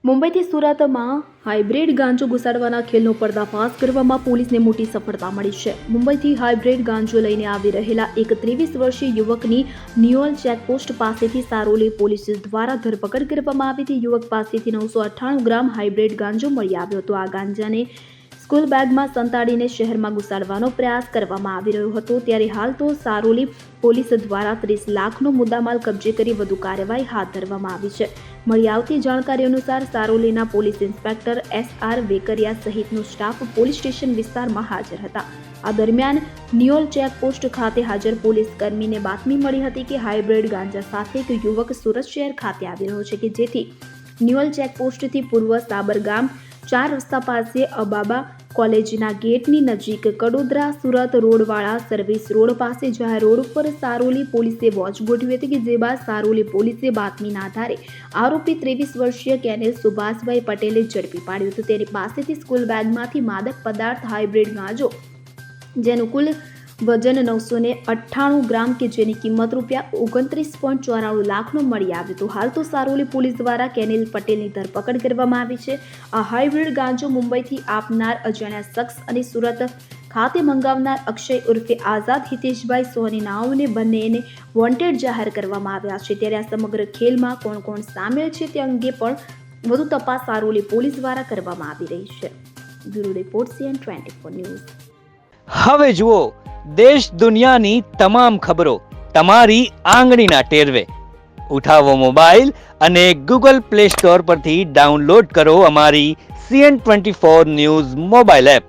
મુંબઈથી સુરતમાં હાઇબ્રિડ ગાંજો ઘુસાડવાના ખેલનો પર્દાફાશ કરવામાં પોલીસને મોટી સફળતા મળી છે. મુંબઈથી હાઇબ્રિડ ગાંજો લઈને આવી રહેલા એક 23 વર્ષીય યુવકની નિયોલ ચેકપોસ્ટ પાસેથી સારોલી પોલીસ દ્વારા ધરપકડ કરવામાં આવી હતી. યુવક પાસેથી 998 ગ્રામ હાઇબ્રિડ ગાંજો મળી આવ્યો હતો. આ ગાંજાને સ્કૂલ બેગમાં સંતાડીને શહેરમાં ઘુસાડવાનો પ્રયાસ કરવામાં આવી રહ્યો હતો. ત્યારે હાલ તો સારોલી પોલીસ દ્વારા 30 લાખનો મુદ્દામાલ કબજે કરી વધુ કાર્યવાહી હાથ ધરવામાં આવી છે. મળી આવતી જાણકારી અનુસાર સારોલીના પોલીસ ઇન્સ્પેક્ટર SR વેકરિયા સહિતનો સ્ટાફ પોલીસ સ્ટેશન વિસ્તારમાં હાજર હતા. આ દરમિયાન નિયોલ ચેકપોસ્ટ ખાતે હાજર પોલીસ કર્મીને બાતમી મળી હતી કે હાઇબ્રિડ ગાંજા સાથે એક યુવક સુરત શહેર ખાતે આવી રહ્યો છે, કે જેથી નિયોલ ચેકપોસ્ટથી પૂર્વ સાબરગામ 4 રસ્તા પાસે અબાબા કોલેજના ગેટની નજીક કડોદરા સુરત રોડવાળા સર્વિસ રોડ પાસે જાહેર રોડ ઉપર સારોલી પોલીસે વોચ ગોઠવી હતી, કે જે બાદ સારોલી પોલીસે બાતમીના આધારે આરોપી 23 વર્ષીય કેનેલ સુભાષભાઈ પટેલે ઝડપી પાડ્યો હતો. તેની પાસેથી સ્કૂલ બેગમાંથી માદક પદાર્થ હાઇબ્રિડ ગાંજો જેનું કુલ વજન 998 ગ્રામ કે જેની કિંમત ₹29.94 લાખનો મળી આવ્યો હતો. હાલ તો સારોલી પોલીસ દ્વારા કેનેલ પટેલની ધરપકડ કરવામાં આવી છે. આ હાઇબ્રિડ ગાંજો મુંબઈથી આપનાર અજાણ્યા શખ્સ અને સુરત ખાતે મંગાવનાર અક્ષય ઉર્ફે આઝાદ હિતેશભાઈ સોની નાઓને બંનેને વોન્ટેડ જાહેર કરવામાં આવ્યા છે. ત્યારે આ સમગ્ર ખેલમાં કોણ કોણ સામેલ છે તે અંગે પણ વધુ તપાસ સારોલી પોલીસ દ્વારા કરવામાં આવી રહી છે. Bureau report CN24 news. હવે જુઓ દેશ દુનિયાની તમામ ખબરો તમારી આંગળીના ટેરવે. ઉઠાવો મોબાઈલ અને Google Play Store પરથી ડાઉનલોડ કરો અમારી CN24 ન્યૂઝ મોબાઈલ એપ.